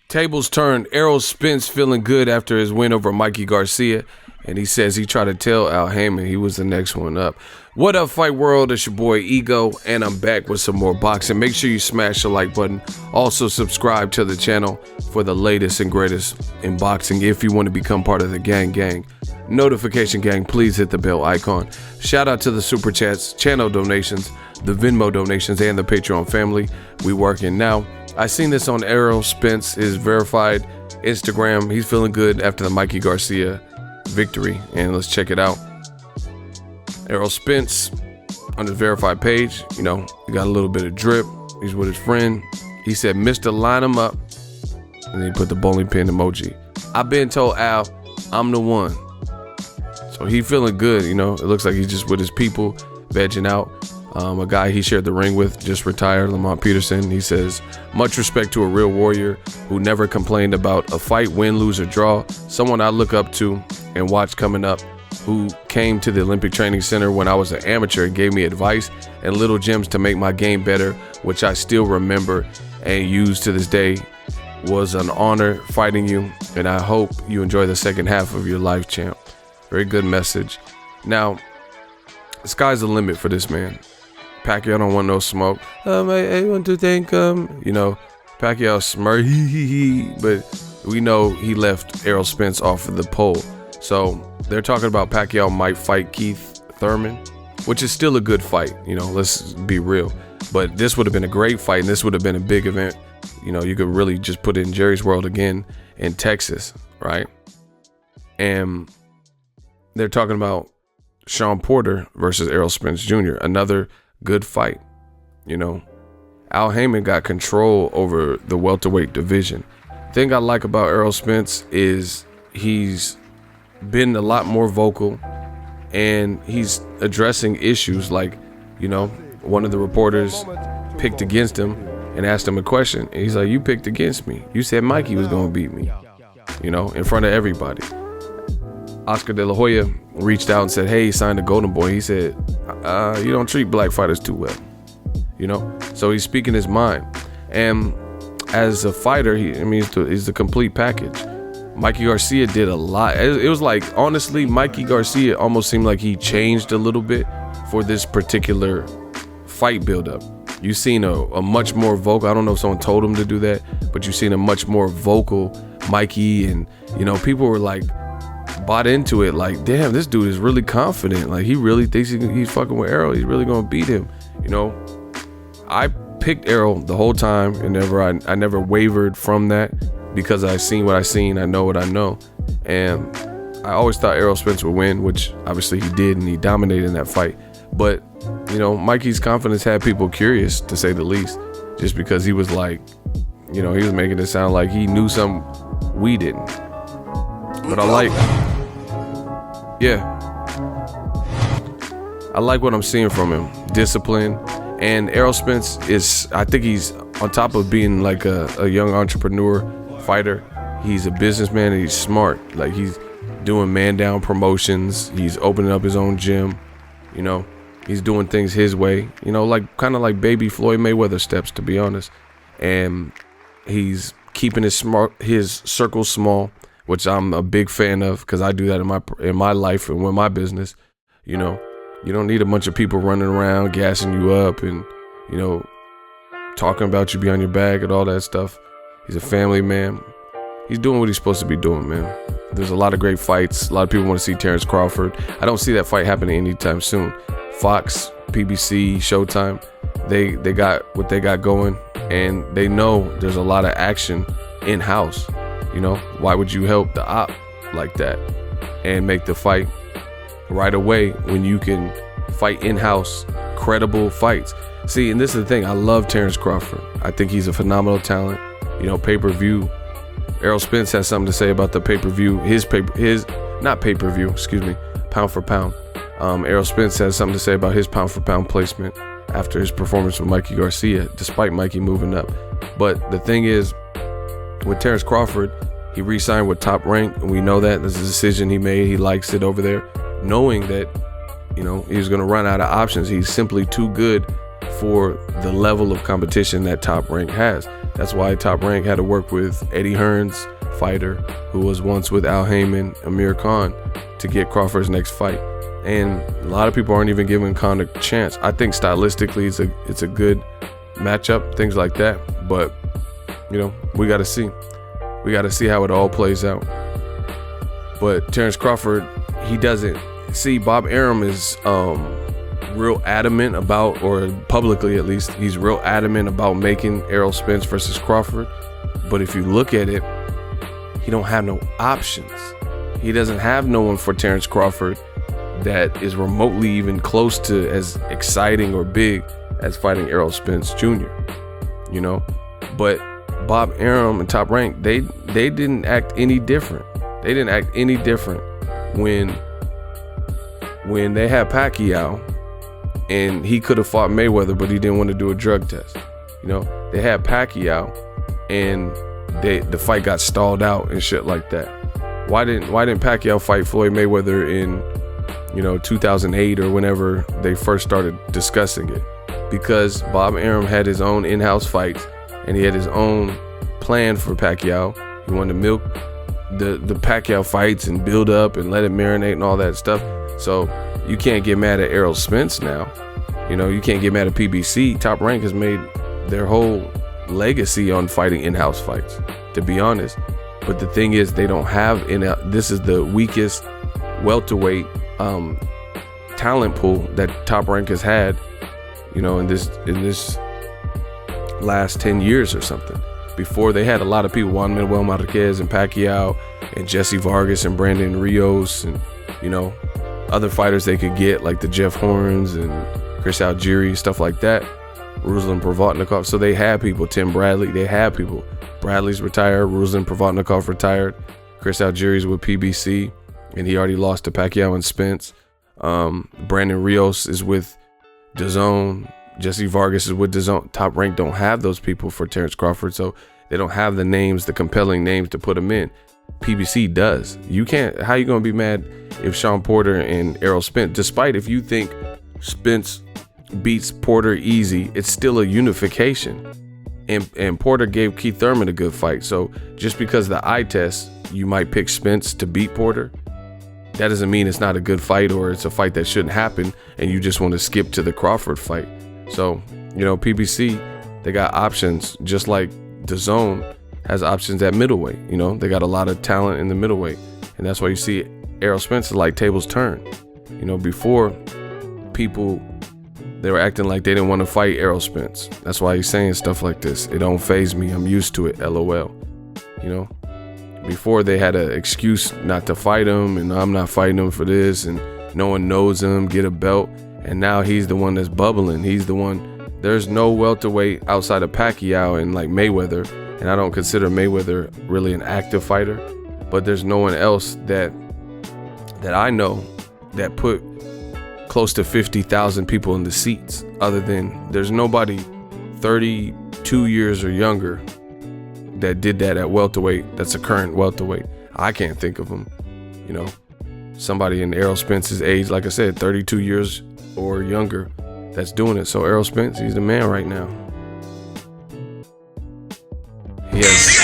Tables turned. Errol Spence feeling good after his win over Mikey Garcia, and he says he tried to tell Al Haymon he was the next one up. What up, Fight World? It's your boy Ego, and I'm back with some more boxing. Make sure you smash the like button. Also subscribe to the channel for the latest and greatest in boxing. If you want to become part of the gang, notification gang, please hit the bell icon. Shout out to the super chats, channel donations, the Venmo donations, and the Patreon family. We working now. I seen this on Errol Spence, his verified Instagram. He's feeling good after the Mikey Garcia victory, and let's check it out. Errol Spence on his verified page, he got a little bit of drip. He's with his friend. He said, "Mr. Line him up," and then he put the bowling pin emoji. I've been told Al, I'm the one. So he feeling good, It looks like he's just with his people, vegging out. A guy he shared the ring with just retired, Lamont Peterson. He says, "Much respect to a real warrior who never complained about a fight, win, lose, or draw. Someone I look up to and watch coming up, who came to the Olympic Training Center when I was an amateur and gave me advice and little gems to make my game better, which I still remember and use to this day. Was an honor fighting you, and I hope you enjoy the second half of your life, champ." Very good message. Now, the sky's the limit for this man. Pacquiao don't want no smoke. I want to thank Pacquiao smirk, but we know he left Errol Spence off of the pole. So they're talking about Pacquiao might fight Keith Thurman, which is still a good fight. Let's be real. But this would have been a great fight, and this would have been a big event. You could really just put it in Jerry's World again in Texas, right? And they're talking about Sean Porter versus Errol Spence Jr., another good fight. Al Haymon got control over the welterweight division. The thing I like about Errol Spence is he's been a lot more vocal, and he's addressing issues like, one of the reporters picked against him and asked him a question, and he's like, "You picked against me. You said Mikey was gonna beat me," in front of everybody. Oscar De La Hoya reached out and said, "Hey, he signed a Golden Boy." He said, "You don't treat black fighters too well," So he's speaking his mind. And as a fighter, he's the complete package. Mikey Garcia did a lot. It was like, honestly, Mikey Garcia almost seemed like he changed a little bit for this particular fight buildup. You've seen a much more vocal, I don't know if someone told him to do that, but you've seen a much more vocal Mikey, and people were like, bought into it, like, damn, this dude is really confident. Like, he really thinks he's fucking with Errol. He's really gonna beat him. I picked Errol the whole time, and I never wavered from that, because I seen what I seen, I know what I know, and I always thought Errol Spence would win, which obviously he did, and he dominated in that fight. But Mikey's confidence had people curious, to say the least, just because he was like, he was making it sound like he knew something we didn't. But I like what I'm seeing from him. Discipline. And Errol Spence I think he's on top of being like a young entrepreneur fighter. He's a businessman, and he's smart. Like, he's doing man down promotions. He's opening up his own gym. He's doing things his way. Kind of like baby Floyd Mayweather steps, to be honest. And he's keeping his circle small, which I'm a big fan of, because I do that in my life and with my business. You don't need a bunch of people running around gassing you up and talking about you behind your back and all that stuff. He's a family man. He's doing what he's supposed to be doing, man. There's a lot of great fights. A lot of people want to see Terrence Crawford. I don't see that fight happening anytime soon. Fox, PBC, Showtime, they got what they got going, and they know there's a lot of action in-house. Why would you help the op like that and make the fight right away when you can fight in-house credible fights? See, and this is the thing, I love Terrence Crawford. I think he's a phenomenal talent. Pay-per-view. Errol Spence has something to say about the pay-per-view, pound for pound. Errol Spence has something to say about his pound for pound placement after his performance with Mikey Garcia, despite Mikey moving up. But the thing is, with Terrence Crawford, He re-signed with Top Rank, and we know that. This is a decision he made. He likes it over there, knowing that, you know, he was going to run out of options. He's simply too good for the level of competition that Top Rank has. That's why Top Rank had to work with Eddie Hearn's fighter, who was once with Al Haymon, Amir Khan, to get Crawford's next fight. And a lot of people aren't even giving Khan a chance. I think stylistically it's a good matchup, things like that. But, you know, we got to see. We got to see how it all plays out. But Terrence Crawford, he doesn't see. Bob Arum is real adamant about, or publicly at least, he's real adamant about making Errol Spence versus Crawford. But if you look at it, he don't have no options. He doesn't have no one for Terrence Crawford that is remotely even close to as exciting or big as fighting Errol Spence Jr. You know, but Bob Arum and Top Rank, they didn't act any different. They didn't act any different when they had Pacquiao and he could have fought Mayweather, but he didn't want to do a drug test. You know, they had Pacquiao and the fight got stalled out and shit like that. Why didn't Pacquiao fight Floyd Mayweather in, you know, 2008 or whenever they first started discussing it? Because Bob Arum had his own in-house fights and he had his own plan for Pacquiao. He wanted to milk the Pacquiao fights and build up and let it marinate and all that stuff. So you can't get mad at Errol Spence now. You know, you can't get mad at PBC. Top Rank has made their whole legacy on fighting in-house fights, to be honest. But the thing is, they don't have this is the weakest welterweight talent pool that Top Rank has had, you know, in this last 10 years or something. Before, they had a lot of people, Juan Manuel Marquez and Pacquiao and Jesse Vargas and Brandon Rios and, you know, other fighters they could get, like the Jeff Horns and Chris Algieri, stuff like that. Ruslan Provodnikov. So they had people. Tim Bradley, they had people. Bradley's retired. Ruslan Provodnikov retired. Chris Algieri's with PBC, and he already lost to Pacquiao and Spence. Brandon Rios is with DAZN. Jesse Vargas is with DAZN. Top Rank don't have those people for Terrence Crawford, so they don't have the names, the compelling names to put him in. PBC does. You can't. How you gonna be mad if Sean Porter and Errol Spence, despite if you think Spence beats Porter easy, it's still a unification. And Porter gave Keith Thurman a good fight. So just because the eye test, you might pick Spence to beat Porter, that doesn't mean it's not a good fight or it's a fight that shouldn't happen and you just want to skip to the Crawford fight. So, you know, PBC, they got options, just like DAZN has options at middleweight. You know, they got a lot of talent in the middleweight. And that's why you see Errol Spence is like tables turn. You know, before, people, they were acting like they didn't want to fight Errol Spence. That's why he's saying stuff like this. It don't faze me. I'm used to it. LOL. You know, before they had an excuse not to fight him, and I'm not fighting him for this, and no one knows him, get a belt. And now he's the one that's bubbling. He's the one. There's no welterweight outside of Pacquiao and like Mayweather. And I don't consider Mayweather really an active fighter. But there's no one else that I know that put close to 50,000 people in the seats. Other than, there's nobody 32 years or younger that did that at welterweight. That's a current welterweight. I can't think of them. You know, somebody in Errol Spence's age, like I said, 32 years or younger, that's doing it. So Errol Spence, he's the man right now. He has,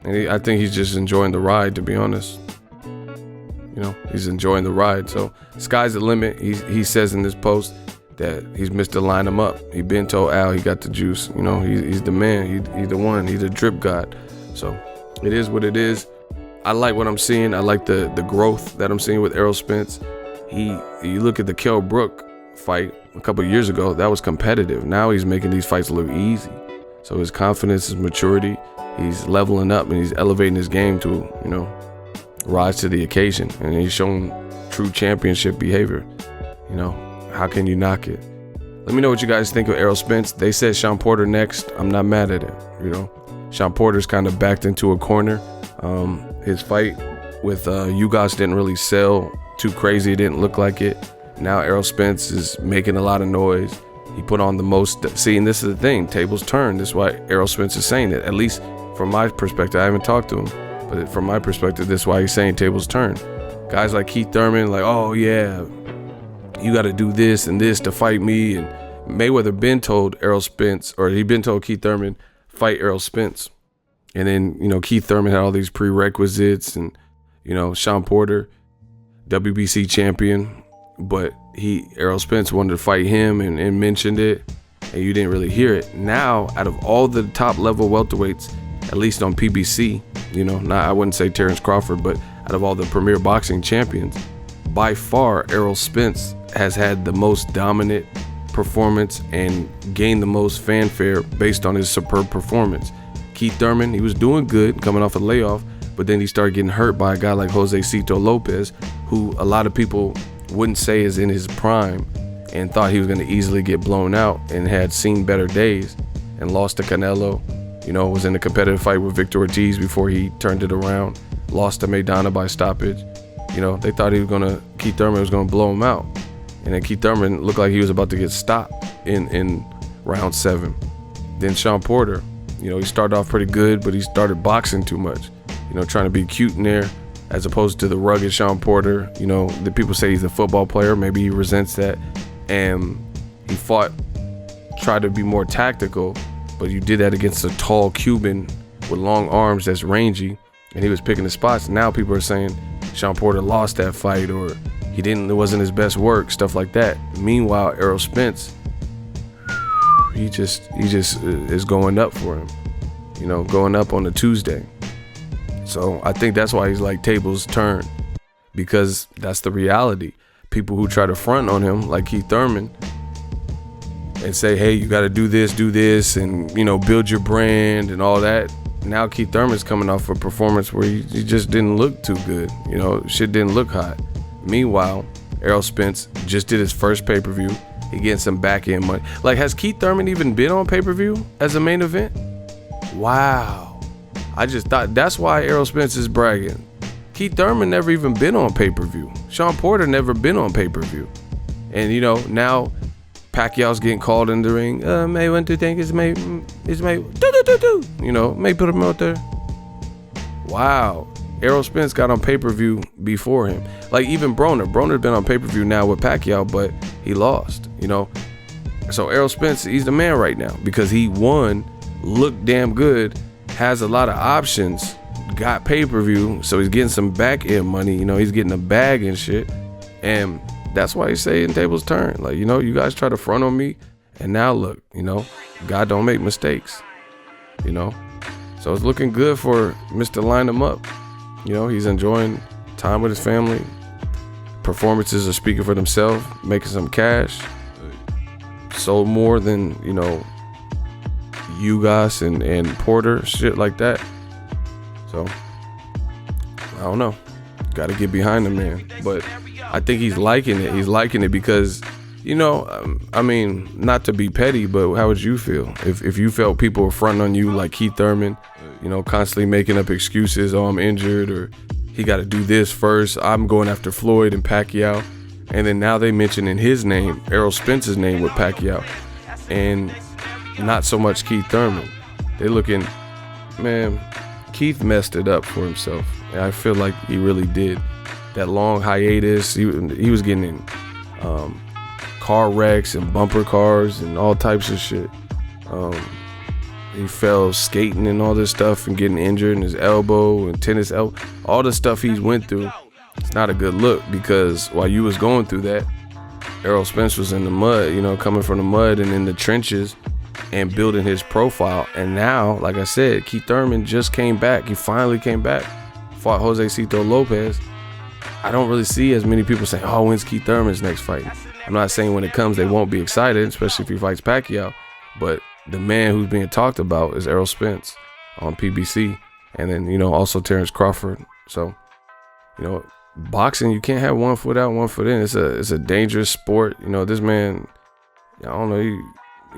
and I think he's just enjoying the ride, to be honest. You know, he's enjoying the ride. So sky's the limit. He says in this post that he's Mr. Line him up. He been told Al he got the juice. You know, he's the man. He's the one. He's the drip god. So it is what it is. I like what I'm seeing. I like the growth that I'm seeing with Errol Spence. You look at the Kell Brook fight a couple of years ago, that was competitive. Now he's making these fights look easy. So his confidence, his maturity, he's leveling up and he's elevating his game to, you know, rise to the occasion. And he's showing true championship behavior. You know, how can you knock it? Let me know what you guys think of Errol Spence. They said Sean Porter next. I'm not mad at it. You know, Sean Porter's kind of backed into a corner. His fight with Ugas didn't really sell too crazy. It didn't look like it. Now Errol Spence is making a lot of noise. He put on the most. See, and this is the thing. Tables turn. This is why Errol Spence is saying it. At least from my perspective. I haven't talked to him, but from my perspective, this is why he's saying tables turn. Guys like Keith Thurman, like, oh yeah, you got to do this and this to fight me. And Mayweather been told Errol Spence, or he been told Keith Thurman, fight Errol Spence. And then, you know, Keith Thurman had all these prerequisites, and, you know, Sean Porter, WBC champion, but Errol Spence wanted to fight him and mentioned it, and you didn't really hear it. Now, out of all the top level welterweights, at least on PBC, you know, I wouldn't say Terrence Crawford, but out of all the premier boxing champions, by far, Errol Spence has had the most dominant performance and gained the most fanfare based on his superb performance. Keith Thurman, he was doing good coming off a layoff, but then he started getting hurt by a guy like Jose Cito Lopez, who a lot of people wouldn't say is in his prime, and thought he was going to easily get blown out, and had seen better days and lost to Canelo. You know, was in a competitive fight with Victor Ortiz before he turned it around, lost to Maidana by stoppage. You know, they thought Keith Thurman was going to blow him out. And then Keith Thurman looked like he was about to get stopped in round 7. Then Sean Porter, you know, he started off pretty good, but he started boxing too much. You know, trying to be cute in there, as opposed to the rugged Sean Porter. You know, the people say he's a football player. Maybe he resents that. And he tried to be more tactical, but you did that against a tall Cuban with long arms that's rangy, and he was picking the spots. Now people are saying Sean Porter lost that fight, or it wasn't his best work, stuff like that. Meanwhile, Errol Spence, he just is going up for him, you know, going up on a Tuesday. So I think that's why he's like tables turn, because that's the reality. People who try to front on him, like Keith Thurman, and say, hey, you got to do this, and, you know, build your brand and all that. Now Keith Thurman's coming off a performance where he just didn't look too good. You know, shit didn't look hot. Meanwhile, Errol Spence just did his first pay-per-view. He getting some back-end money. Like, has Keith Thurman even been on pay-per-view as a main event? Wow. I just thought that's why Errol Spence is bragging. Keith Thurman never even been on pay-per-view. Sean Porter never been on pay-per-view. And, you know, now Pacquiao's getting called in the ring. May want to think it's May. You know, May put him out there. Wow. Errol Spence got on pay-per-view before him. Like, even Broner's been on pay-per-view now with Pacquiao, but he lost, you know. So Errol Spence, he's the man right now because he won, looked damn good, has a lot of options, got pay-per-view, so he's getting some back-end money, you know, he's getting a bag and shit. And that's why he's saying tables turn. Like, you know, you guys try to front on me, and now look, you know, God don't make mistakes, you know. So it's looking good for Mr. Line Him Up. You know, he's enjoying time with his family. Performances are speaking for themselves, making some cash. Sold more than, you know, Ugas and Porter, shit like that. So, I don't know. Got to get behind the man. But I think he's liking it. He's liking it because, you know, I mean, not to be petty, but how would you feel if you felt people were fronting on you like Keith Thurman, you know, constantly making up excuses, oh, I'm injured, or he got to do this first, I'm going after Floyd and Pacquiao, and then now they mentioning his name, Errol Spence's name with Pacquiao, and not so much Keith Thurman. They looking, man, Keith messed it up for himself. And I feel like he really did. That long hiatus, he was getting in car wrecks and bumper cars and all types of shit. He fell skating and all this stuff and getting injured in his elbow and tennis elbow. All the stuff he's went through, it's not a good look, because while you was going through that, Errol Spence was in the mud, you know, coming from the mud and in the trenches and building his profile. And now, like I said, Keith Thurman just came back. He finally came back, fought Jose Cito Lopez. I don't really see as many people saying, oh, when's Keith Thurman's next fight? I'm not saying when it comes they won't be excited, especially if he fights Pacquiao, but the man who's being talked about is Errol Spence on PBC, and then, you know, also Terrence Crawford. So, you know, boxing, you can't have one foot out, one foot in. It's a dangerous sport. You know, this man, I don't know,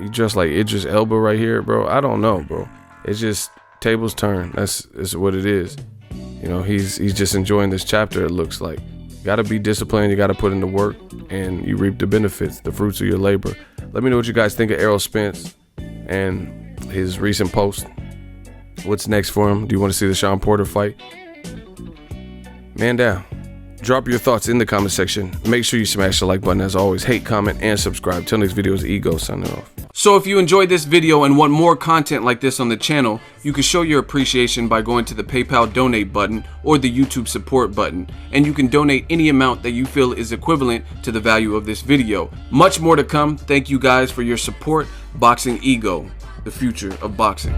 he dressed like Idris Elba right here, bro. I don't know, bro. It's just tables turn. That's what it is. You know, he's just enjoying this chapter, it looks like. You gotta be disciplined, you gotta put in the work, and you reap the benefits, the fruits of your labor. Let me know what you guys think of Errol Spence and his recent post. What's next for him? Do you want to see the Sean Porter fight? Man down. Drop your thoughts in the comment section. Make sure you smash the like button as always. Hate, comment, and subscribe. Till next video is Ego signing off. So if you enjoyed this video and want more content like this on the channel, you can show your appreciation by going to the PayPal donate button or the YouTube support button, and you can donate any amount that you feel is equivalent to the value of this video. Much more to come. Thank you guys for your support. Boxing Ego, the future of boxing.